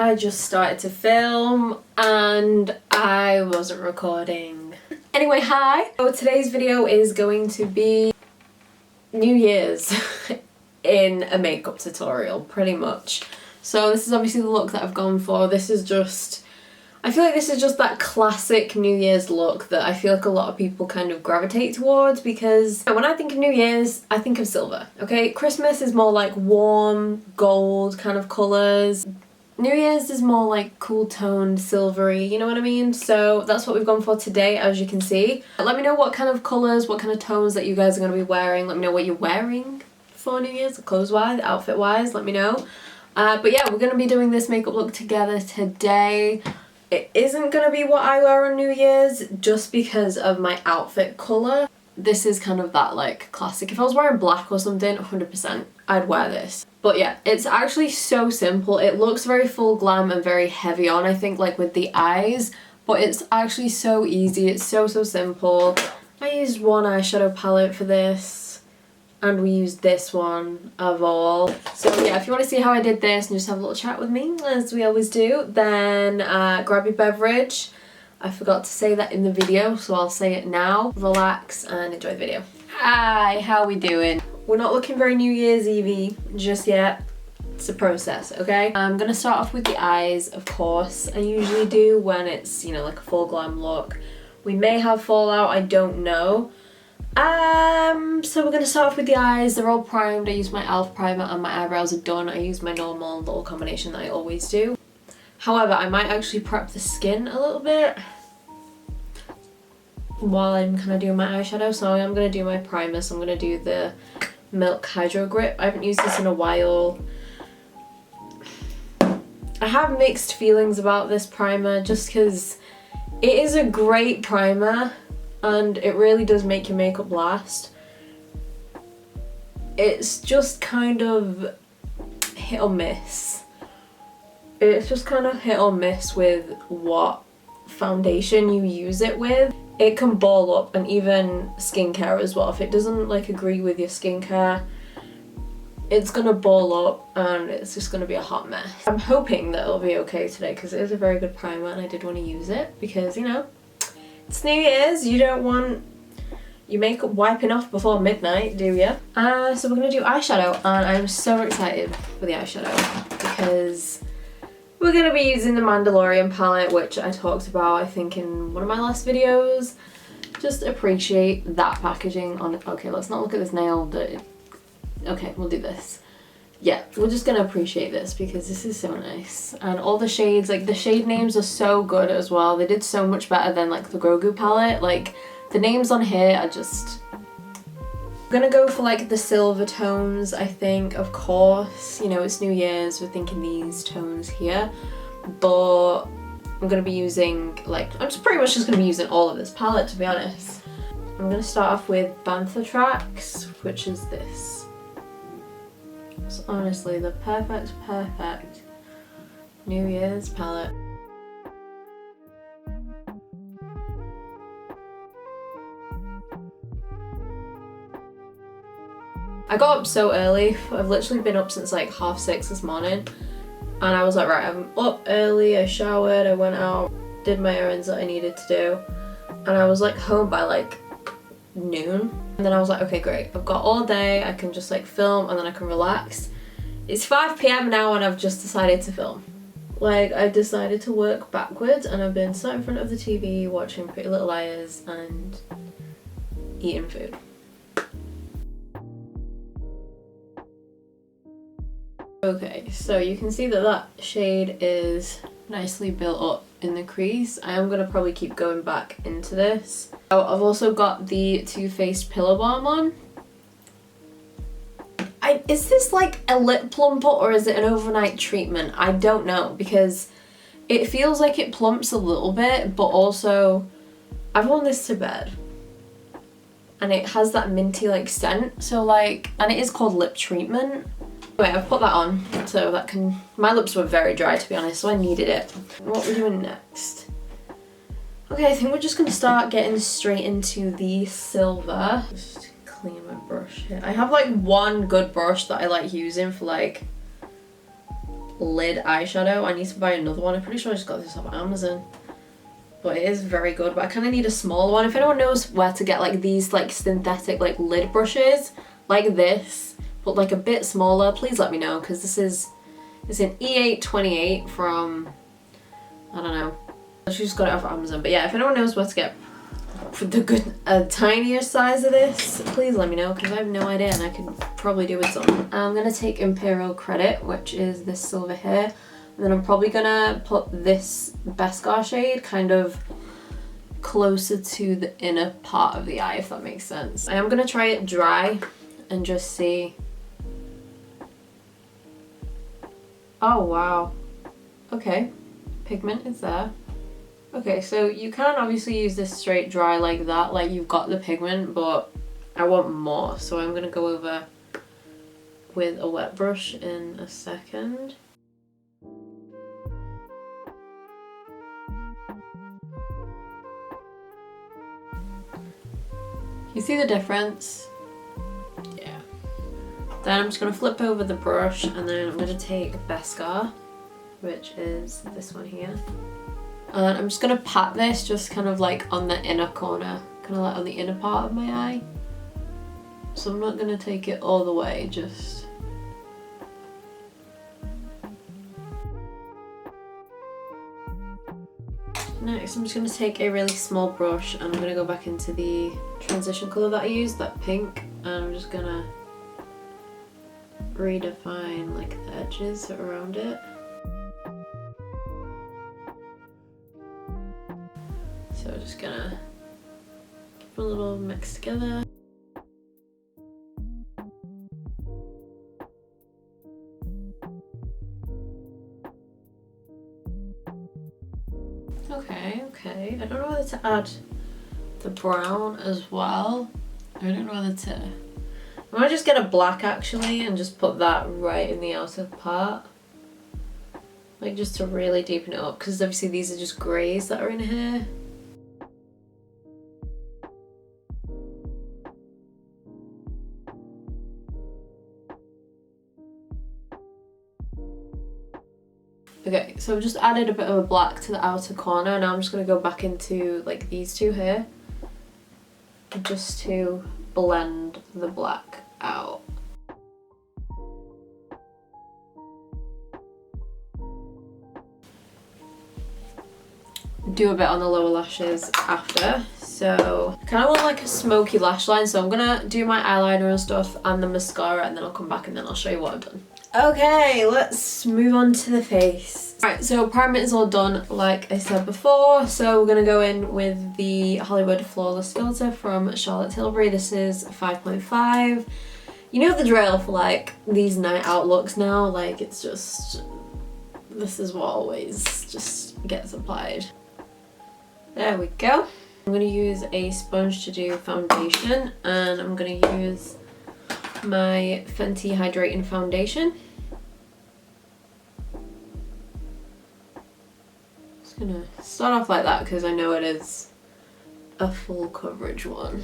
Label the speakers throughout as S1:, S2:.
S1: I just started to film and I wasn't recording. Anyway, hi! So today's video is going to be New Year's in a makeup tutorial, pretty much. So this is obviously the look that I've gone for. This is just, I feel like this is just that classic New Year's look that I feel like a lot of people kind of gravitate towards, because when I think of New Year's, I think of silver, okay? Christmas is more like warm, gold kind of colours. New Year's is more like cool toned, silvery, you know what I mean? So that's what we've gone for today, as you can see. Let me know what kind of colours, what kind of tones that you guys are going to be wearing. Let me know what you're wearing for New Year's, clothes-wise, outfit-wise, let me know. But yeah, we're going to be doing this makeup look together today. It isn't going to be what I wear on New Year's just because of my outfit colour. This is kind of that like classic. If I was wearing black or something, 100% I'd wear this. But yeah, it's actually so simple. It looks very full glam and very heavy on, I think, like with the eyes. But it's actually so easy. It's so simple. I used one eyeshadow palette for this. And we used this one of all. So yeah, if you want to see how I did this and just have a little chat with me, as we always do, then grab your beverage. I forgot to say that in the video, so I'll say it now. Relax and enjoy the video. Hi, how we doing? We're not looking very New Year's Eve just yet. It's a process, okay? I'm gonna start off with the eyes, of course. I usually do when it's, you know, like a full glam look. We may have fallout, I don't know. So we're gonna start off with the eyes. They're all primed. I use my e.l.f. primer and my eyebrows are done. I use my normal little combination that I always do. However, I might actually prep the skin a little bit while I'm kind of doing my eyeshadow. So I'm going to do my primer. So I'm going to do the Milk Hydro Grip. I haven't used this in a while. I have mixed feelings about this primer just because it is a great primer and it really does make your makeup last. It's just kind of hit or miss. It's just kind of hit or miss with what foundation you use it with. It can ball up, and even skincare as well. If it doesn't like agree with your skincare, it's gonna ball up and it's just gonna be a hot mess. I'm hoping that it'll be okay today because it is a very good primer and I did want to use it because, you know, it's New Year's. You don't want your makeup wiping off before midnight, do you? So we're gonna do eyeshadow, and I'm so excited for the eyeshadow because we're going to be using the Mandalorian palette, which I talked about, I think, in one of my last videos. Just appreciate that packaging on it. Okay, let's not look at this nail. Okay, we'll do this. Yeah, we're just going to appreciate this because this is so nice. And all the shades, like the shade names are so good as well. They did so much better than like the Grogu palette. Like the names on here are just... I'm gonna go for like the silver tones, I think, of course. You know, it's New Year's, we're thinking these tones here. But I'm gonna be using, like, I'm just pretty much just gonna be using all of this palette, to be honest. I'm gonna start off with Bantha Tracks, which is this. It's honestly the perfect New Year's palette. I got up so early. I've literally been up since like 6:30 this morning, and I was like, right, I'm up early. I showered, I went out, did my errands that I needed to do, and I was like home by like noon. And then I was like, okay, great, I've got all day, I can just like film and then I can relax. It's 5 p.m. now and I've just decided to film. Like, I decided to work backwards and I've been sat in front of the TV watching Pretty Little Liars and eating food. Okay, so you can see that that shade is nicely built up in the crease. I am going to probably keep going back into this. Oh, I've also got the Too Faced Pillow Balm on. Is this like a lip plumper or is it an overnight treatment? I don't know, because it feels like it plumps a little bit, but also I've worn this to bed and it has that minty like scent, so like, and it is called lip treatment. Anyway, I've put that on so that can, my lips were very dry to be honest, so I needed it. What we're doing next? Okay, I think we're just gonna start getting straight into the silver. Just clean my brush here. I have like one good brush that I like using for like lid eyeshadow. I need to buy another one. I'm pretty sure I just got this off Amazon. But it is very good, but I kind of need a smaller one. If anyone knows where to get like these like synthetic like lid brushes like this, but like a bit smaller, please let me know, because it's an E828 from, I don't know. She just got it off Amazon. But yeah, if anyone knows where to get the good tinier size of this, please let me know, because I have no idea and I could probably do with some. I'm gonna take Imperial Credit, which is this silver here. And then I'm probably gonna put this Beskar shade kind of closer to the inner part of the eye, if that makes sense. I am gonna try it dry and just see. Oh wow. Okay, pigment is there. Okay, so you can obviously use this straight dry like that, like you've got the pigment, but I want more. So I'm gonna go over with a wet brush in a second. You see the difference? Yeah. Then I'm just going to flip over the brush and then I'm going to take Beskar, which is this one here. And I'm just going to pat this just kind of like on the inner corner, kind of like on the inner part of my eye. So I'm not going to take it all the way, just... Next, I'm just going to take a really small brush and I'm going to go back into the transition colour that I used, that pink, and I'm just going to redefine like the edges around it. So I'm just going to give a little mix together. Okay, I don't know whether to add the brown as well. I don't know whether to... I might just get a black actually and just put that right in the outer part. Like just to really deepen it up, because obviously these are just greys that are in here. Okay, so I've just added a bit of a black to the outer corner. Now I'm just going to go back into like these two here, just to blend the black out. Do a bit on the lower lashes after. So I kind of want like a smoky lash line, so I'm gonna do my eyeliner and stuff and the mascara, and then I'll come back and then I'll show you what I've done. Okay, let's move on to the face. Alright, so primer is all done like I said before, so we're gonna go in with the Hollywood Flawless Filter from Charlotte Tilbury. This is 5.5. You know the drill for like these night out looks now, like it's just, this is what always just gets applied. There we go. I'm going to use a sponge to do foundation, and I'm going to use my Fenty Hydrating Foundation. Just going to start off like that because I know it is a full coverage one.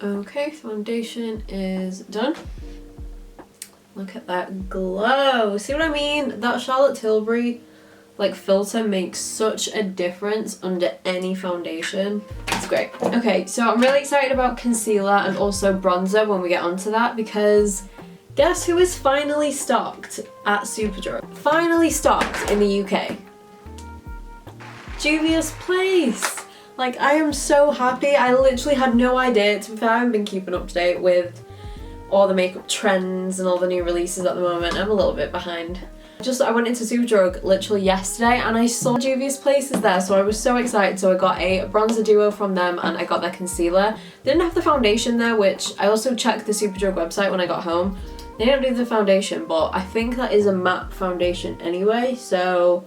S1: Okay, foundation is done. Look at that glow. See what I mean? That Charlotte Tilbury like filter makes such a difference under any foundation. It's great. Okay, so I'm really excited about concealer and also bronzer when we get onto that, because guess who is finally stocked at Superdrug? Finally stocked in the UK. Juvias Place. Like, I am so happy. I literally had no idea. To be fair, I haven't been keeping up to date with all the makeup trends and all the new releases at the moment. I'm a little bit behind. I went into Superdrug literally yesterday and I saw Juvia's Place is there, so I was so excited. So I got a bronzer duo from them and I got their concealer. They didn't have the foundation there, which I also checked the Superdrug website when I got home. They didn't do the foundation, but I think that is a matte foundation anyway, so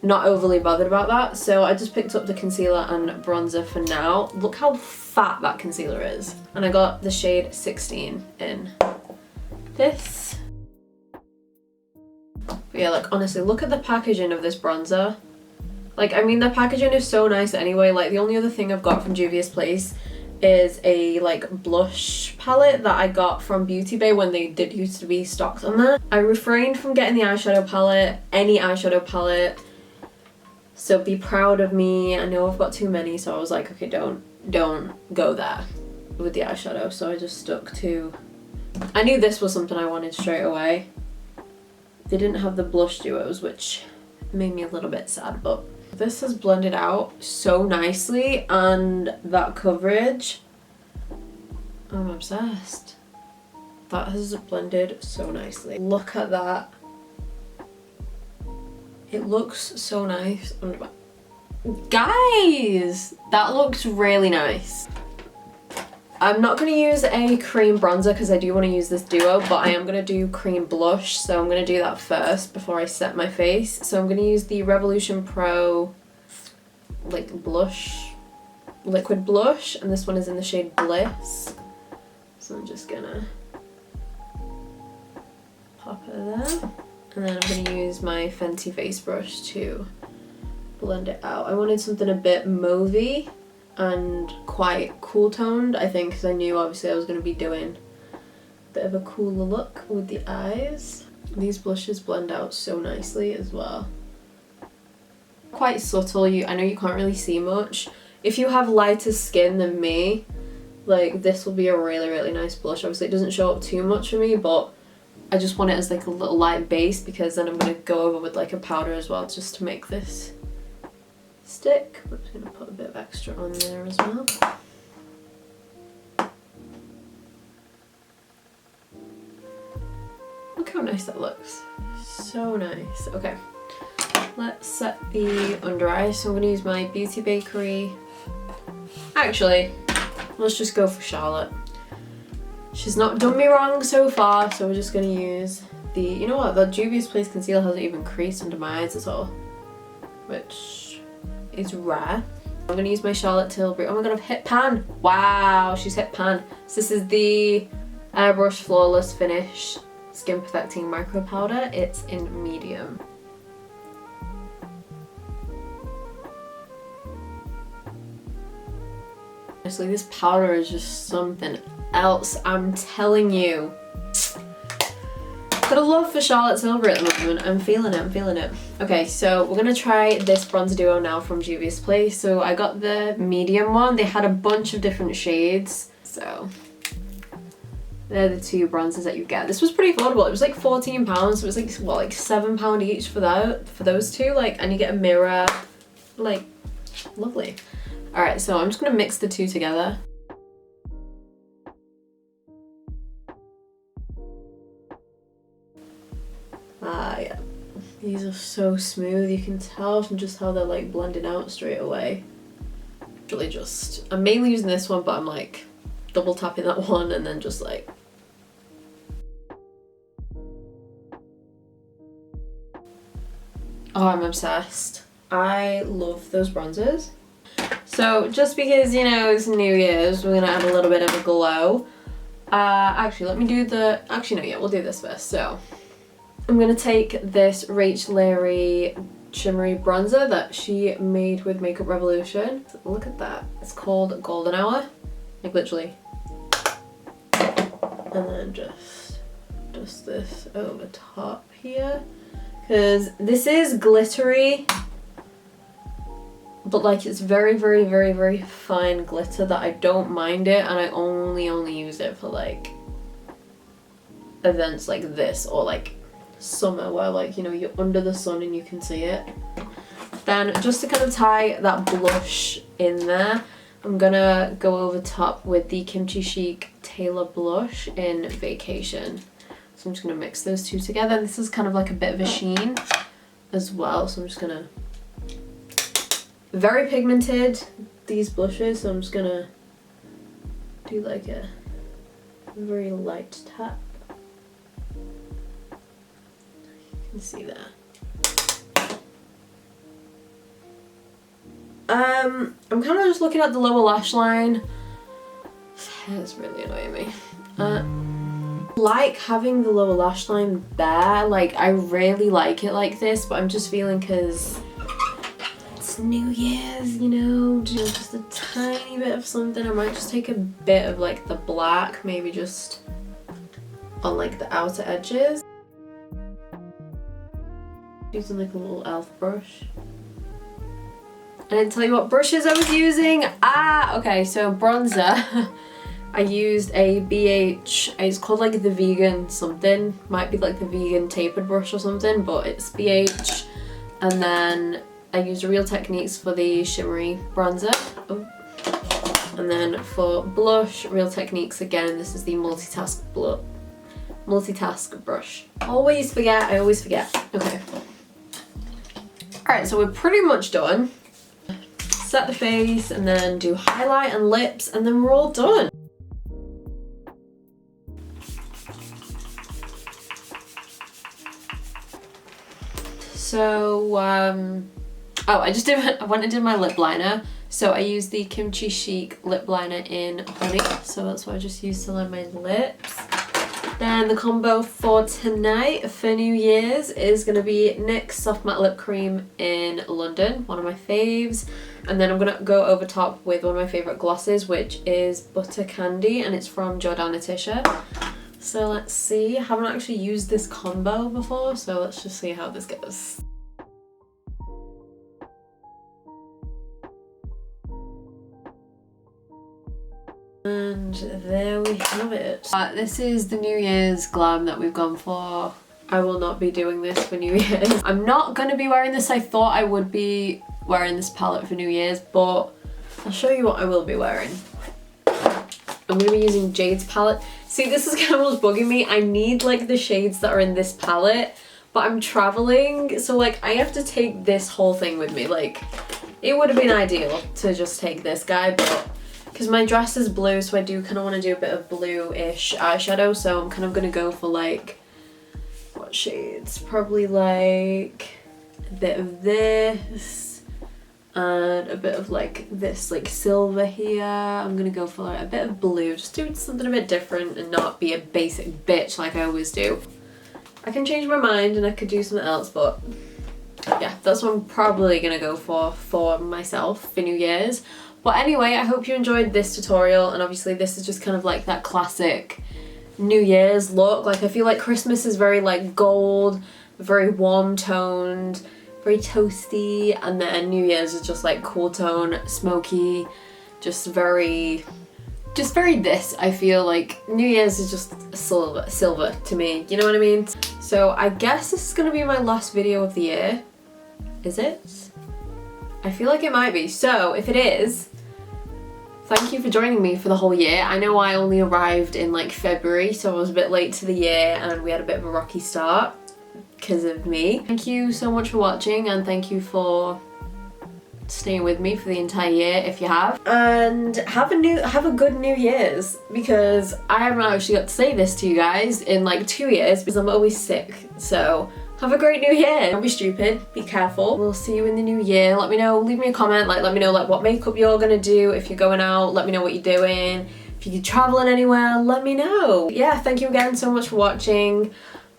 S1: not overly bothered about that. So I just picked up the concealer and bronzer for now. Look how fat that concealer is. And I got the shade 16 in this. But yeah, like honestly, look at the packaging of this bronzer. Like, I mean, the packaging is so nice anyway. Like, the only other thing I've got from Juvia's Place is a like blush palette that I got from Beauty Bay when they did used to be stocks on there. I refrained from getting the eyeshadow palette, any eyeshadow palette, so be proud of me. I know I've got too many, so I was like, okay, don't go there with the eyeshadow. So I just stuck to, I knew this was something I wanted straight away. They didn't have the blush duos, which made me a little bit sad, but this has blended out so nicely, and that coverage, I'm obsessed. That has blended so nicely. Look at that. It looks so nice. Guys, that looks really nice. I'm not going to use a cream bronzer because I do want to use this duo, but I am going to do cream blush, so I'm going to do that first before I set my face. So I'm going to use the Revolution Pro like blush, liquid blush, and this one is in the shade Bliss. So I'm just gonna pop it there, and then I'm going to use my Fenty face brush to blend it out. I wanted something a bit mauvey and quite cool toned, I think, because I knew obviously I was going to be doing a bit of a cooler look with the eyes. These blushes blend out so nicely as well. Quite subtle. I know you can't really see much. If you have lighter skin than me, like this will be a really, really nice blush. Obviously it doesn't show up too much for me, but I just want it as like a little light base, because then I'm going to go over with like a powder as well just to make this stick. I'm just going to put a bit of extra on there as well. Look how nice that looks. So nice. Okay, let's set the under eye. So I'm going to use my Beauty Bakery. Actually, let's just go for Charlotte. She's not done me wrong so far, so we're just going to use the, you know what, the Juvias Place Concealer hasn't even creased under my eyes at all, which is rare. I'm going to use my Charlotte Tilbury. Oh my god, I've hit pan. Wow, she's hit pan. So this is the Airbrush Flawless Finish Skin Perfecting Micro Powder. It's in medium. Honestly, this powder is just something else, I'm telling you. Got a love for Charlotte Tilbury at the moment. I'm feeling it, I'm feeling it. Okay, so we're gonna try this bronzer duo now from Juvias Place. So I got the medium one. They had a bunch of different shades. So they're the two bronzers that you get. This was pretty affordable. It was like £14, so it was like, what, like £7 each for that, for those two. Like, and you get a mirror. Like, lovely. Alright, so I'm just gonna mix the two together. Yeah. These are so smooth. You can tell from just how they're like blending out straight away. Really just, I'm mainly using this one, but I'm like double tapping that one and then just like. Oh, I'm obsessed. I love those bronzers. So just because, you know, it's New Year's, we're gonna add a little bit of a glow. Actually, let me do the, actually no, yeah, we'll do this first. So I'm gonna take this Rachel Leary shimmery bronzer that she made with Makeup Revolution. So look at that. It's called Golden Hour. Like literally. And then just this over top here. Because this is glittery, but like it's very, very, very, very fine glitter that I don't mind it, and I only use it for like events like this or like summer where like, you know, you're under the sun and you can see it. Then just to kind of tie that blush in there, I'm gonna go over top with the Kimchi Chic Tailor Blush in Vacation. So I'm just gonna mix those two together. This is kind of like a bit of a sheen as well, so I'm just gonna, very pigmented, these blushes, so I'm just gonna do like a very light tap. You can see that. I'm kind of just looking at the lower lash line. This hair is really annoying me. Like having the lower lash line bare, like I really like it like this, but I'm just feeling because it's it's New Year's, you know, just a tiny bit of something. I might just take a bit of like the black, maybe just on like the outer edges. Using like a little elf brush. I didn't tell you what brushes I was using. Okay, so bronzer. I used a BH, it's called like the vegan something. Might be like the vegan tapered brush or something, but it's BH. And then I used Real Techniques for the shimmery bronzer. And then for blush, Real Techniques again. This is the multitask brush. I always forget. Okay. Alright, so we're pretty much done. Set the face and then do highlight and lips and then we're all done. So, I went and did my lip liner. So I used the Kimchi Chic lip liner in Honey. So that's what I just used to line my lips. Then the combo for tonight for New Year's is going to be NYX Soft Matte Lip Cream in London, one of my faves. And then I'm going to go over top with one of my favourite glosses, which is Butter Candy, and it's from Jordana Tisha. So let's see. I haven't actually used this combo before, so let's just see how this goes. And there we have it. This is the New Year's glam that we've gone for. I will not be doing this for New Year's. I'm not going to be wearing this. I thought I would be wearing this palette for New Year's, but I'll show you what I will be wearing. I'm going to be using Jade's palette. See, this is kind of what's bugging me. I need like the shades that are in this palette, but I'm traveling, so like I have to take this whole thing with me. Like, it would have been ideal to just take this guy, but because my dress is blue, so I do kind of want to do a bit of blue-ish eyeshadow, so I'm kind of going to go for like, what shades? Probably like a bit of this and a bit of like this like silver here. I'm going to go for like a bit of blue, just do something a bit different and not be a basic bitch like I always do. I can change my mind and I could do something else, but yeah, that's what I'm probably going to go for myself for New Year's. But anyway, I hope you enjoyed this tutorial, and obviously this is just kind of like that classic New Year's look. Like, I feel like Christmas is very like gold, very warm toned, very toasty, and then New Year's is just like cool tone, smoky, just very this. I feel like New Year's is just silver to me, you know what I mean? So I guess this is gonna be my last video of the year. Is it? I feel like it might be. So if it is, thank you for joining me for the whole year. I know I only arrived in like February, so I was a bit late to the year and we had a bit of a rocky start because of me. Thank you so much for watching, and thank you for staying with me for the entire year if you have. And have a good New Year's, because I haven't actually got to say this to you guys in like 2 years because I'm always sick. So have a great New Year. Don't be stupid, be careful. We'll see you in the new year. Let me know, leave me a comment, like let me know like what makeup you're gonna do if you're going out. Let me know what you're doing. If you're traveling anywhere, let me know. Yeah, thank you again so much for watching.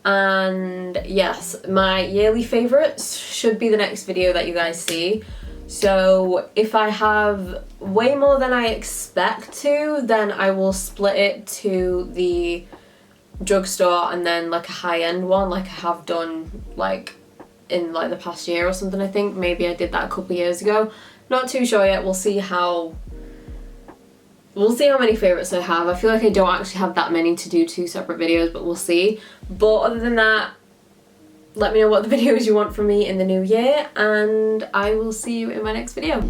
S1: And yes, my yearly favorites should be the next video that you guys see. So if I have way more than I expect to, then I will split it to the drugstore and then like a high-end one, like I have done like in like the past year or something. I think maybe I did that a couple years ago. Not too sure yet. We'll see how many favorites I have. I feel like I don't actually have that many to do 2 separate videos, but we'll see. But other than that, let me know what the videos you want from me in the new year, and I will see you in my next video.